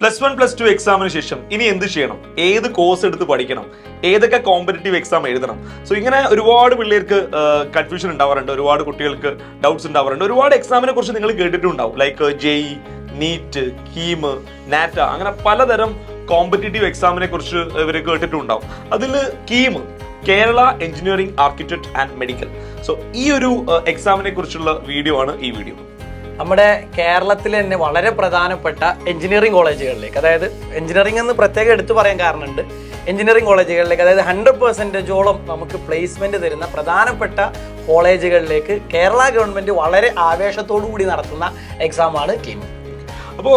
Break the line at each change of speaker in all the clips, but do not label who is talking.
+1 +2 എക്സാമിന് ശേഷം ഇനി എന്ത് ചെയ്യണം, ഏത് കോഴ്സ് എടുത്ത് പഠിക്കണം, ഏതൊക്കെ കോമ്പറ്റേറ്റീവ് എക്സാം എഴുതണം. സോ ഇങ്ങനെ ഒരുപാട് പിള്ളേർക്ക് കൺഫ്യൂഷൻ ഉണ്ടാവാറുണ്ട്, ഒരുപാട് കുട്ടികൾക്ക് ഡൗട്ട്സ് ഉണ്ടാവാറുണ്ട്. ഒരുപാട് എക്സാമിനെ കുറിച്ച് നിങ്ങൾ കേട്ടിട്ടുണ്ടാവും, ലൈക്ക് JEE, നീറ്റ്, കീം, നാറ്റ, അങ്ങനെ പലതരം കോമ്പറ്റേറ്റീവ് എക്സാമിനെ കുറിച്ച് ഇവർ കേട്ടിട്ടുണ്ടാവും. അതിൽ KEAM, Kerala engineering architect and medical. So ഈ ഒരു എക്സാമിനെ കുറിച്ചുള്ള വീഡിയോ ആണ് ഈ വീഡിയോ.
നമ്മുടെ കേരളത്തിൽ തന്നെ വളരെ പ്രധാനപ്പെട്ട എഞ്ചിനീയറിംഗ് കോളേജുകളിലേക്ക്, അതായത് എഞ്ചിനീയറിംഗ് എന്ന് പ്രത്യേകം എടുത്തു പറയാൻ കാരണമുണ്ട്. എഞ്ചിനീയറിംഗ് കോളേജുകളിലേക്ക്, അതായത് 100%ഓളം നമുക്ക് പ്ലേസ്മെന്റ് തരുന്ന പ്രധാനപ്പെട്ട കോളേജുകളിലേക്ക് കേരള ഗവൺമെന്റ് വളരെ ആവേശത്തോടു കൂടി നടത്തുന്ന എക്സാമാണ് കീം.
അപ്പോൾ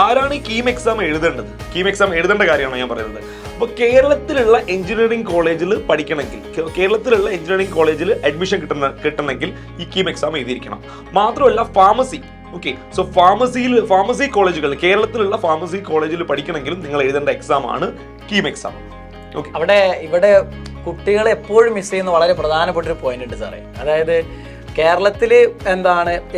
ആരാണ് ഈ കീം എക്സാം എഴുതേണ്ടത്? കീം എക്സാം എഴുതേണ്ട കാര്യമാണ് ഞാൻ പറയുന്നത്. അപ്പോൾ കേരളത്തിലുള്ള എഞ്ചിനീയറിംഗ് കോളേജിൽ പഠിക്കണമെങ്കിൽ, കേരളത്തിലുള്ള എഞ്ചിനീയറിംഗ് കോളേജിൽ അഡ്മിഷൻ കിട്ടണമെങ്കിൽ ഈ കീം എക്സാം എഴുതിയിരിക്കണം. മാത്രമല്ല ഫാർമസി, ഓക്കെ, സോ ഫാർമസി കോളേജുകൾ, കേരളത്തിലുള്ള ഫാർമസി കോളേജിൽ പഠിക്കണമെങ്കിലും നിങ്ങൾ എഴുതേണ്ട എക്സാം ആണ് കീം എക്സാം. ഓക്കെ,
ഇവിടെ കുട്ടികൾ എപ്പോഴും മിസ് ചെയ്യുന്ന വളരെ പ്രധാനപ്പെട്ട ഒരു പോയിന്റ് ഉണ്ട് സാറേ. അതായത് കേരളത്തിൽ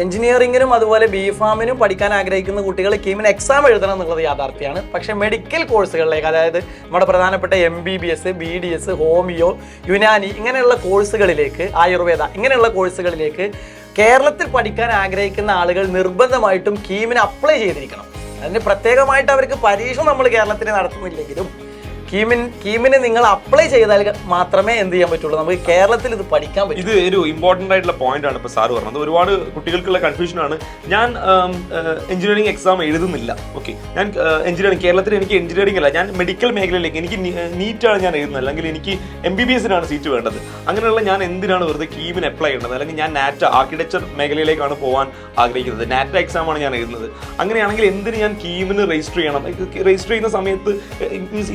എഞ്ചിനീയറിംഗിനും അതുപോലെ BPharm പഠിക്കാൻ ആഗ്രഹിക്കുന്ന കുട്ടികൾ കീമിന് എക്സാം എഴുതണം എന്നുള്ളത് യാഥാർത്ഥ്യമാണ്. പക്ഷേ മെഡിക്കൽ കോഴ്സുകളിലേക്ക്, അതായത് നമ്മുടെ പ്രധാനപ്പെട്ട MBBS, BDS, ഹോമിയോ, യുനാനി ഇങ്ങനെയുള്ള കോഴ്സുകളിലേക്ക്, ആയുർവേദ ഇങ്ങനെയുള്ള കോഴ്സുകളിലേക്ക് കേരളത്തിൽ പഠിക്കാൻ ആഗ്രഹിക്കുന്ന ആളുകൾ നിർബന്ധമായിട്ടും കീമിന് അപ്ലൈ ചെയ്തിരിക്കണം. അതിന് പ്രത്യേകമായിട്ട് അവർക്ക് പരീക്ഷ നമ്മൾ കേരളത്തിൽ നടത്തുന്നില്ലെങ്കിലും കീമിന് നിങ്ങൾ അപ്ലൈ ചെയ്താൽ മാത്രമേ എന്ത് ചെയ്യാൻ പറ്റുള്ളൂ, നമുക്ക് കേരളത്തിൽ ഇത് പഠിക്കാൻ പറ്റും.
ഇത് ഒരു ഇമ്പോർട്ടൻ്റ് ആയിട്ടുള്ള പോയിന്റ് ആണ് ഇപ്പോൾ സാറ് പറഞ്ഞത്. ഒരുപാട് കുട്ടികൾക്കുള്ള കൺഫ്യൂഷൻ ആണ്. ഞാൻ എഞ്ചിനീയറിംഗ് എക്സാം എഴുതുന്നില്ല, ഓക്കെ, ഞാൻ എഞ്ചിനീയറിംഗ്, കേരളത്തിൽ എനിക്ക് എഞ്ചിനീയറിംഗ് അല്ല, ഞാൻ മെഡിക്കൽ മേഖലയിലേക്ക്, എനിക്ക് നീറ്റാണ് ഞാൻ എഴുതുന്നത്, അല്ലെങ്കിൽ എനിക്ക് MBBS-നാണ് സീറ്റ് വേണ്ടത്. അങ്ങനെയുള്ള ഞാൻ എന്തിനാണ് വെറുതെ കീമിന് അപ്ലൈ ചെയ്യുന്നത്? അല്ലെങ്കിൽ ഞാൻ നാറ്റ ആർക്കിടെക്ചർ മേഖലയിലേക്കാണ് പോകാൻ ആഗ്രഹിക്കുന്നത്, നാറ്റ എക്സാമാണ് ഞാൻ എഴുതുന്നത്. അങ്ങനെയാണെങ്കിൽ എന്തിന് ഞാൻ കീമിന് രജിസ്റ്റർ ചെയ്യണം? രജിസ്റ്റർ ചെയ്യുന്ന സമയത്ത്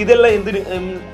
ഇതെല്ലാം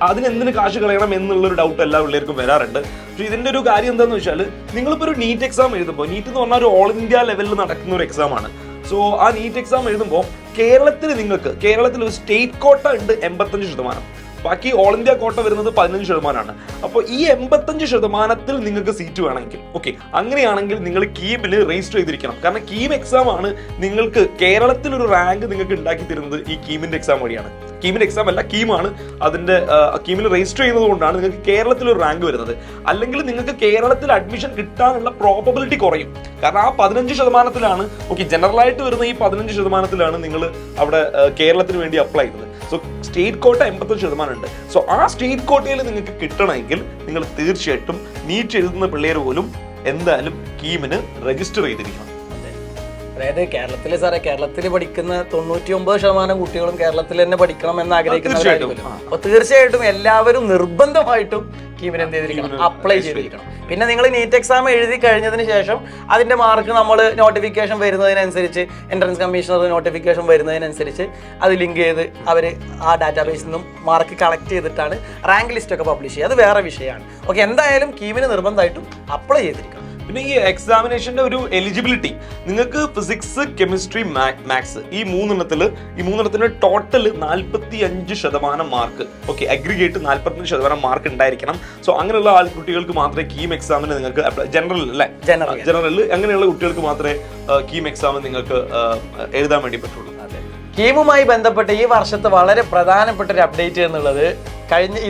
അതിനെന്തിന് കാശ് കളയണം എന്നുള്ളൊരു ഡൗട്ട് എല്ലാ പിള്ളേർക്കും വരാറുണ്ട്. പക്ഷേ ഇതിന്റെ ഒരു കാര്യം എന്താണെന്ന് വെച്ചാൽ, നിങ്ങളിപ്പോൾ ഒരു നീറ്റ് എക്സാം എഴുതുമ്പോൾ, നീറ്റ് എന്ന് പറഞ്ഞാൽ ഒരു ഓൾ ഇന്ത്യ ലെവലിൽ നടക്കുന്ന ഒരു എക്സാം ആണ്. സോ ആ നീറ്റ് എക്സാം എഴുതുമ്പോൾ കേരളത്തിൽ ഒരു സ്റ്റേറ്റ് കോട്ട ഉണ്ട് 85%, ബാക്കി ഓൾ ഇന്ത്യ കോട്ട വരുന്നത് 15%. അപ്പോൾ ഈ 85% നിങ്ങൾക്ക് സീറ്റ് വേണമെങ്കിൽ, ഓക്കെ, അങ്ങനെയാണെങ്കിൽ നിങ്ങൾ കീമിൽ രജിസ്റ്റർ ചെയ്തിരിക്കണം. കാരണം കീം എക്സാം ആണ് നിങ്ങൾക്ക് കേരളത്തിൽ ഒരു റാങ്ക് നിങ്ങൾക്ക് ഉണ്ടാക്കി തരുന്നത് ഈ കീമിന്റെ എക്സാം വഴിയാണ്. കീമിന്റെ എക്സാം അല്ല, കീമാണ് അതിന്റെ കീമിൽ രജിസ്റ്റർ ചെയ്യുന്നത് കൊണ്ടാണ് നിങ്ങൾക്ക് കേരളത്തിൽ ഒരു റാങ്ക് വരുന്നത്. അല്ലെങ്കിൽ നിങ്ങൾക്ക് കേരളത്തിൽ അഡ്മിഷൻ കിട്ടാനുള്ള പ്രോബബിലിറ്റി കുറയും. കാരണം ആ 15%, ഓക്കെ, ജനറലായിട്ട് വരുന്ന ഈ 15%-ലാണ് നിങ്ങൾ അവിടെ കേരളത്തിന് വേണ്ടി അപ്ലൈ ചെയ്തത്. സോ സ്റ്റേറ്റ് കോട്ട 85% ഉണ്ട്. സോ ആ സ്റ്റേറ്റ് കോട്ടയിൽ നിങ്ങൾക്ക് കിട്ടണമെങ്കിൽ നിങ്ങൾ തീർച്ചയായിട്ടും നീറ്റ് എഴുതുന്ന പിള്ളേർ പോലും എന്തായാലും കീമിന് രജിസ്റ്റർ ചെയ്തിരിക്കണം.
അതായത് കേരളത്തിൽ പഠിക്കുന്ന 99% കുട്ടികളും കേരളത്തിൽ തന്നെ പഠിക്കണം എന്ന് ആഗ്രഹിക്കുന്നവരായിരിക്കും. അപ്പൊ തീർച്ചയായിട്ടും എല്ലാവരും നിർബന്ധമായിട്ടും കീമിന് എന്ത് ചെയ്തിരിക്കണം, അപ്ലൈ ചെയ്തിരിക്കണം. പിന്നെ നിങ്ങൾ നീറ്റ് എക്സാം എഴുതി കഴിഞ്ഞതിന് ശേഷം അതിന്റെ മാർക്ക് നമ്മൾ നോട്ടിഫിക്കേഷൻ വരുന്നതിനനുസരിച്ച്, എൻട്രൻസ് കമ്മീഷണർ നോട്ടിഫിക്കേഷൻ വരുന്നതിനനുസരിച്ച് അത് ലിങ്ക് ചെയ്ത് അവർ ആ ഡാറ്റാബേസിൽ നിന്നും മാർക്ക് കളക്ട് ചെയ്തിട്ടാണ് റാങ്ക് ലിസ്റ്റ് ഒക്കെ പബ്ലിഷ് ചെയ്യുക. അത് വേറെ വിഷയമാണ്. ഓക്കെ, എന്തായാലും കീമിന് നിർബന്ധമായിട്ടും അപ്ലൈ ചെയ്തിരിക്കണം.
പിന്നെ ഈ എക്സാമിനേഷന്റെ ഒരു എലിജിബിലിറ്റി, നിങ്ങൾക്ക് ഫിസിക്സ്, കെമിസ്ട്രി, മാത്സ് ഈ മൂന്നെണ്ണത്തിന് total 45% mark, okay, aggregate 45% mark ഉണ്ടായിരിക്കണം. സോ അങ്ങനെയുള്ള കുട്ടികൾക്ക് മാത്രമേ കീം എക്സാമിന് നിങ്ങൾക്ക് ജനറൽ അങ്ങനെയുള്ള കുട്ടികൾക്ക് മാത്രമേ കീം എക്സാം നിങ്ങൾക്ക് എഴുതാൻ വേണ്ടി പറ്റുള്ളൂ.
കീമുമായി ബന്ധപ്പെട്ട് ഈ വർഷത്തെ വളരെ പ്രധാനപ്പെട്ട ഒരു അപ്ഡേറ്റ് എന്നുള്ളത്,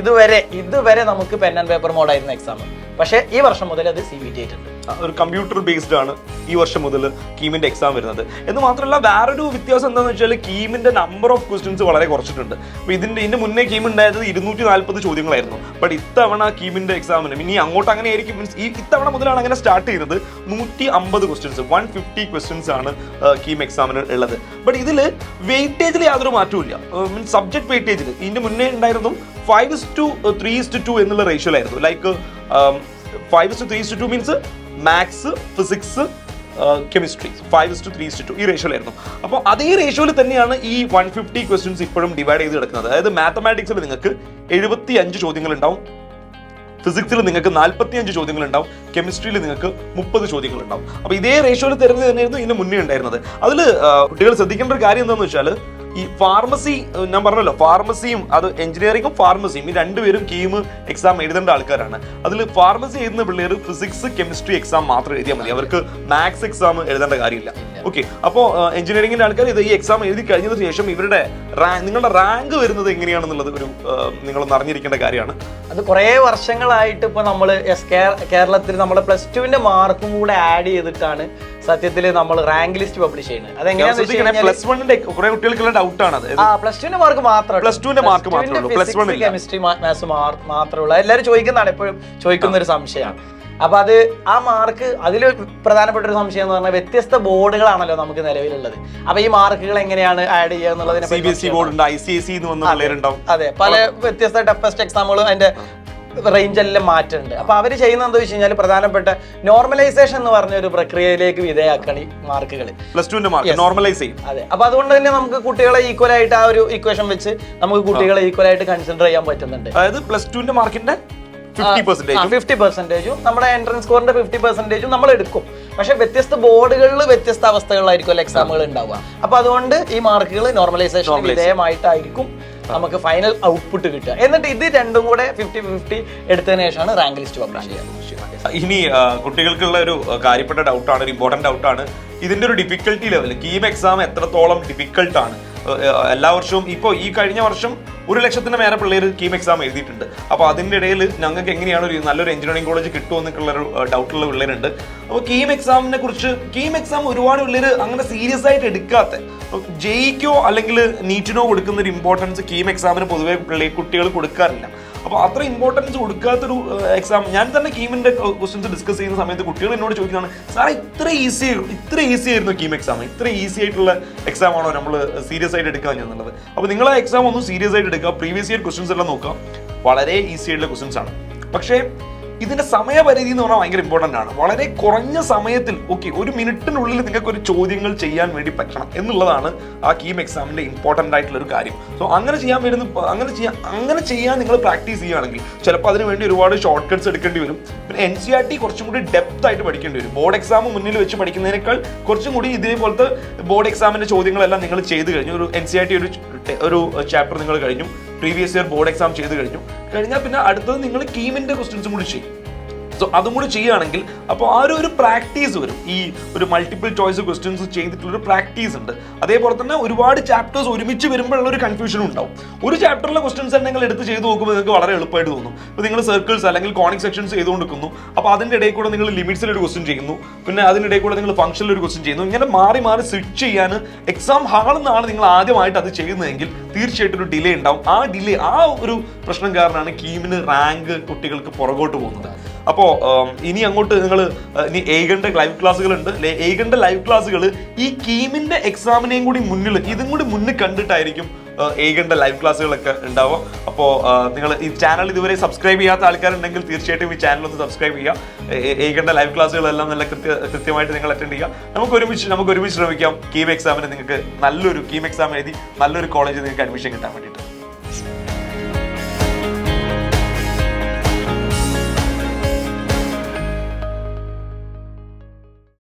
ഇതുവരെ നമുക്ക് പെൻ ആൻഡ് പേപ്പർ മോഡായിരുന്ന എക്സാം, പക്ഷേ ഈ വർഷം മുതൽ അത് CBT ആയിട്ടുണ്ട്.
ഒരു കമ്പ്യൂട്ടർ ബേസ്ഡ് ആണ് ഈ വർഷം മുതൽ കീമിന്റെ എക്സാം വരുന്നത്. എന്ന് മാത്രമല്ല വേറൊരു വ്യത്യാസം എന്താണെന്ന് വെച്ചാൽ, കീമിന്റെ നമ്പർ ഓഫ് ക്വസ്റ്റ്യൻസ് വളരെ കുറച്ചിട്ടുണ്ട്. അപ്പോൾ ഇതിന്റെ മുന്നേ കീം ഉണ്ടായത് 240 ചോദ്യങ്ങളായിരുന്നു. ബട്ട് ഇത്തവണ കീമിന്റെ എക്സാമിന് ഇനി അങ്ങോട്ട് അങ്ങനെ ആയിരിക്കും, മീൻസ് ഇത്തവണ മുതലാണ് അങ്ങനെ സ്റ്റാർട്ട് ചെയ്തത്. 150 ക്വസ്റ്റ്യൻസ്, 150 ക്വസ്റ്റ്യൻസ് ആണ് കീം എക്സാമിന് ഉള്ളത്. ബട്ട് ഇതിൽ വെയിറ്റേജിൽ യാതൊരു മാറ്റവും, മീൻസ് സബ്ജക്ട് വെയിറ്റേജിൽ ഇതിന്റെ മുന്നേ ഉണ്ടായിരുന്നു 5:3:2 എന്നുള്ള റേഷ്യോയിലായിരുന്നു. Like 5:3:2 means maths, physics, chemistry 5:3:2 ഈ റേഷ്യോയിലായിരുന്നു. അപ്പോൾ അതേ റേഷ്യോയിൽ തന്നെയാണ് ഈ 150 ക്വസ്റ്റ്യൻസ് ഇപ്പോഴും ഡിവൈഡ് ചെയ്ത് കിടക്കുന്നത്. അതായത് മാത്തമാറ്റിക്സിൽ നിങ്ങൾക്ക് 75 ചോദ്യങ്ങൾ ഉണ്ടാവും, ഫിസിക്സിൽ നിങ്ങൾക്ക് 45 ചോദ്യങ്ങൾ ഉണ്ടാവും, കെമിസ്ട്രിയിൽ നിങ്ങൾക്ക് 30 ചോദ്യങ്ങൾ ഉണ്ടാവും. അപ്പോൾ ഇതേ റേഷ്യോയിൽ തരുന്നത് തന്നെയായിരുന്നു ഇതിന് മുന്നേ ഉണ്ടായിരുന്നത്. അതിൽ കുട്ടികൾ ശ്രദ്ധിക്കേണ്ട ഒരു കാര്യം എന്താണെന്ന് വെച്ചാൽ, ഈ ഫാർമസി, ഞാൻ പറഞ്ഞല്ലോ, ഫാർമസിയും അത് എഞ്ചിനീയറിംഗും ഫാർമസിയും ഈ രണ്ടുപേരും കീം എക്സാം എഴുതേണ്ട ആൾക്കാരാണ്. അതിൽ ഫാർമസി എഴുതുന്ന പിള്ളേർ ഫിസിക്സ്, കെമിസ്ട്രി എക്സാം മാത്രം എഴുതിയാൽ മതി. അവർക്ക് മാത്സ് എക്സാം എഴുതേണ്ട കാര്യമില്ല. ഓക്കെ. അപ്പോൾ എഞ്ചിനീയറിംഗിന്റെ ആൾക്കാർ ഇത് ഈ എക്സാം എഴുതി കഴിഞ്ഞതിന് ശേഷം ഇവരുടെ നിങ്ങളുടെ റാങ്ക് വരുന്നത് എങ്ങനെയാണെന്നുള്ളത് ഒരു നിങ്ങളൊന്ന് അറിഞ്ഞിരിക്കേണ്ട കാര്യമാണ്.
അത് കുറേ വർഷങ്ങളായിട്ട് ഇപ്പൊ നമ്മള് കേരളത്തിൽ നമ്മുടെ +2 മാർക്കും കൂടെ ആഡ് ചെയ്തിട്ടാണ് സത്യത്തിൽ നമ്മൾ റാങ്ക് ലിസ്റ്റ് പബ്ലിഷ് ചെയ്യുന്നത്. അതെങ്ങനെയാണെന്ന്
+1ന്റെ കുറെ കുട്ടികൾക്കുള്ള ഡൗട്ടാണ് അത്.
+2 മാർക്ക് മാത്രമേ കെമിസ്ട്രി മാത്സ് മാത്രമേ ഉള്ളൂ. എല്ലാവരും ചോദിക്കുന്നതാണ്, എപ്പോഴും ചോദിക്കുന്ന ഒരു സംശയമാണ്. അപ്പൊ അത് ആ മാർക്ക് അതിൽ പ്രധാനപ്പെട്ട ഒരു സംശയം എന്ന് പറഞ്ഞാൽ വ്യത്യസ്ത ബോർഡുകളാണല്ലോ നമുക്ക് നിലവിലുള്ളത്. അപ്പൊ ഈ മാർക്കുകൾ എങ്ങനെയാണ് ആഡ് ചെയ്യുക എന്നുള്ളതിനെ
CBSE ബോർഡ് ഉണ്ട്, ICSE എന്ന് വന്ന പിള്ളേരുണ്ടാവും.
അതെ, പല വ്യത്യസ്ത ടഫസ്റ്റ് എക്സാമുകളും അതിന്റെ റേഞ്ച് എല്ലാം മാറ്റുന്നുണ്ട്. അപ്പൊ അവര് ചെയ്യുന്നത് എന്താ വെച്ച് കഴിഞ്ഞാൽ പ്രധാനപ്പെട്ട നോർമലൈസേഷൻ എന്ന് പറഞ്ഞ ഒരു പ്രക്രിയയിലേക്ക് വിധേയമാക്കണം ഈ മാർക്കുകൾ.
+2ന്റെ മാർക്ക് നോർമലൈസ് ചെയ്യും.
അതെ, അപ്പൊ അതുകൊണ്ട് തന്നെ നമുക്ക് കുട്ടികളെ ഈക്വൽ ആയിട്ട് ആ ഒരു ഇക്വേഷൻ വെച്ച് നമുക്ക് കുട്ടികളെ ഈക്വൽ ആയിട്ട് കൺസിഡർ ചെയ്യാൻ പറ്റുന്നുണ്ട്.
അതായത് +2ന്റെ മാർക്കിന്റെ
50% നമ്മുടെ എൻട്രൻസ് സ്കോറിന്റെ 50% നമ്മൾ എടുക്കും. പക്ഷെ വ്യത്യസ്ത ബോർഡുകളിൽ വ്യത്യസ്ത അവസ്ഥകളിലായിരിക്കും എക്സാമുകൾ ഉണ്ടാവുക. അപ്പൊ അതുകൊണ്ട് ഈ മാർക്കുകൾ നോർമലൈസേഷൻ വിധേയമായിട്ടായിരിക്കും നമുക്ക് ഫൈനൽ ഔട്ട്പുട്ട് കിട്ടുക. എന്നിട്ട് ഇത് രണ്ടും കൂടെ 50-50 എടുത്തതിന് ശേഷമാണ് റാങ്ക് ലിസ്റ്റ് പബ്ലിഷ് ചെയ്യുക.
ഇനി കുട്ടികൾക്കുള്ള ഒരു കാര്യപ്പെട്ട ഡൗട്ടാണ്, ഒരു ഇമ്പോർട്ടന്റ് ഡൗട്ടാണ്, ഇതിന്റെ ഒരു ഡിഫിക്കൽട്ടി ലെവൽ. കീം എക്സാം എത്രത്തോളം ഡിഫിക്കൽട്ടാണ്? എല്ലാ വർഷവും ഇപ്പോൾ ഈ കഴിഞ്ഞ വർഷം 1,00,000 മേലെ പിള്ളേർ കീം എക്സാം എഴുതിയിട്ടുണ്ട്. അപ്പോൾ അതിൻ്റെ ഇടയിൽ ഞങ്ങൾക്ക് എങ്ങനെയാണ് ഒരു നല്ലൊരു എഞ്ചിനീയറിംഗ് കോളേജ് കിട്ടുമെന്നൊക്കെയുള്ളൊരു ഡൗട്ടുള്ള പിള്ളേരുണ്ട്. അപ്പോൾ കീം എക്സാമിനെ കുറിച്ച്, കീം എക്സാം ഒരുപാട് പിള്ളേർ അങ്ങനെ സീരിയസ് ആയിട്ട് എടുക്കാത്ത, ജെയ്ക്കോ അല്ലെങ്കിൽ നീറ്റിനോ കൊടുക്കുന്ന ഒരു ഇമ്പോർട്ടൻസ് കീം എക്സാമിന് പൊതുവെ കുട്ടികൾ കൊടുക്കാറില്ല. അപ്പോൾ അത്ര ഇമ്പോർട്ടൻസ് കൊടുക്കാത്തൊരു എക്സാം. ഞാൻ തന്നെ കീമിന്റെ ക്വസ്റ്റ്യൻസ് ഡിസ്കസ് ചെയ്യുന്ന സമയത്ത് കുട്ടികൾ എന്നോട് ചോദിക്കുന്നതാണ്, സാറേ ഇത്ര ഈസി ആയിരുന്നു കീം എക്സാം, ഇത്ര ഈസി ആയിട്ടുള്ള എക്സാം ആണോ നമ്മൾ സീരിയസ് ആയിട്ട് എടുക്കുക എന്നുള്ളത്. അപ്പോൾ നിങ്ങൾ ആ എക്സാം ഒന്നും സീരിയസ് ആയിട്ട് എടുക്കുക, പ്രീവിയസ് ഇയർ ക്വസ്റ്റ്യൻസ് എല്ലാം നോക്കുക, വളരെ ഈസി ആയിട്ടുള്ള ക്വസ്റ്റ്യൻസ് ആണ്. പക്ഷേ ഇതിന്റെ സമയപരിധി എന്ന് പറഞ്ഞാൽ ഭയങ്കര ഇമ്പോർട്ടൻ്റ് ആണ്. വളരെ കുറഞ്ഞ സമയത്തിൽ, ഓക്കെ, 1 മിനിറ്റിനുള്ളിൽ നിങ്ങൾക്ക് ഒരു ചോദ്യങ്ങൾ ചെയ്യാൻ വേണ്ടി പറ്റണം എന്നുള്ളതാണ് ആ കീം എക്സാമിന്റെ ഇമ്പോർട്ടൻ്റ് ആയിട്ടുള്ള ഒരു കാര്യം. സോ അങ്ങനെ ചെയ്യാൻ നിങ്ങൾ പ്രാക്ടീസ് ചെയ്യുകയാണെങ്കിൽ ചിലപ്പോൾ അതിന് വേണ്ടി ഒരുപാട് ഷോർട്ട് കട്ട്സ് എടുക്കേണ്ടി വരും. പിന്നെ NCERT കുറച്ചും കൂടി ഡെപ്ത് ആയിട്ട് പഠിക്കേണ്ടി വരും. ബോർഡ് എക്സാം മുന്നിൽ വെച്ച് പഠിക്കുന്നതിനേക്കാൾ കുറച്ചും കൂടി ഇതേപോലത്തെ ബോർഡ് എക്സാമിന്റെ ചോദ്യങ്ങളെല്ലാം നിങ്ങൾ ചെയ്ത് കഴിഞ്ഞു. ഒരു NCERT ഒരു ചാപ്റ്റർ നിങ്ങൾ കഴിഞ്ഞു, പ്രീവിയസ് ഇയർ ബോർഡ് എക്സാം ചെയ്ത് കഴിഞ്ഞാൽ പിന്നെ അടുത്തത് നിങ്ങൾ കീമിന്റെ ക്വസ്റ്റ്യൻസും കൂടി ചെയ്യും. സോ അതും കൂടി ചെയ്യുകയാണെങ്കിൽ അപ്പോൾ ആ ഒരു പ്രാക്ടീസ് വരും. ഈ ഒരു മൾട്ടിപ്പിൾ ചോയ്സ് ക്വസ്റ്റ്യൻസ് ചെയ്തിട്ടുള്ളൊരു പ്രാക്ടീസ് ഉണ്ട്. അതേപോലെ തന്നെ ഒരുപാട് ചാപ്റ്റേഴ്സ് ഒരുമിച്ച് വരുമ്പോഴുള്ള ഒരു കൺഫ്യൂഷനും ഉണ്ടാവും. ഒരു ചാപ്റ്ററിലെ ക്വസ്റ്റ്യൻസ് തന്നെ നിങ്ങൾ എടുത്ത് ചെയ്ത് നോക്കുമ്പോൾ നിങ്ങൾക്ക് വളരെ എളുപ്പമായിട്ട് തോന്നും. ഇപ്പോൾ നിങ്ങൾ സർക്കിൾസ് അല്ലെങ്കിൽ കോണിക് സെക്ഷൻസ് ചെയ്തുകൊണ്ടിരിക്കുന്നു, അപ്പോൾ അതിൻ്റെ ഇടയിൽ കൂടെ നിങ്ങൾ ലിമിറ്റ്സിൽ ഒരു ക്വസ്റ്റ്യൻ ചെയ്യുന്നു, പിന്നെ അതിൻ്റെ ഇടയിൽ കൂടെ നിങ്ങൾ ഫംഗ്ഷനിൽ ഒരു ക്വസ്റ്റ്യൻ ചെയ്യുന്നു. ഇങ്ങനെ മാറി സ്വിച്ച് ചെയ്യാൻ എക്സാം ഹാളിൽ നിന്നാണ് നിങ്ങൾ ആദ്യമായിട്ട് അത് ചെയ്യുന്നതെങ്കിൽ തീർച്ചയായിട്ടും ഒരു ഡിലേ ഉണ്ടാവും. ആ ഒരു പ്രശ്നം കാരണമാണ് കീമിന് റാങ്ക് കുട്ടികൾക്ക് പുറകോട്ട് പോകുന്നത്. അപ്പോൾ ഇനി അങ്ങോട്ട് നിങ്ങൾ ഇനി ഏഗന്റെ ലൈവ് ക്ലാസ്സുകളുണ്ട്. ഏഗന്റെ ലൈവ് ക്ലാസ്സുകൾ ഈ കീമിന്റെ എക്സാമിനെയും കൂടി ഇതും കൂടി മുന്നിൽ കണ്ടിട്ടായിരിക്കും ഏഗന്റെ ലൈവ് ക്ലാസ്സുകളൊക്കെ ഉണ്ടാവുക. അപ്പോൾ നിങ്ങൾ ഈ ചാനൽ ഇതുവരെ സബ്സ്ക്രൈബ് ചെയ്യാത്ത ആൾക്കാരുണ്ടെങ്കിൽ തീർച്ചയായിട്ടും ഈ ചാനൽ ഒന്ന് സബ്സ്ക്രൈബ് ചെയ്യുക. ഏഗന്റെ ലൈവ് ക്ലാസ്സുകളെല്ലാം നല്ല കൃത്യമായിട്ട് നിങ്ങൾ അറ്റൻഡ് ചെയ്യുക. നമുക്ക് ഒരുമിച്ച് ശ്രമിക്കാം കീം എക്സാമിന് നിങ്ങൾക്ക് നല്ലൊരു കീം എക്സാം എഴുതി നല്ലൊരു കോളേജിൽ നിങ്ങൾക്ക് അഡ്മിഷൻ കിട്ടാൻ വേണ്ടിയിട്ട്.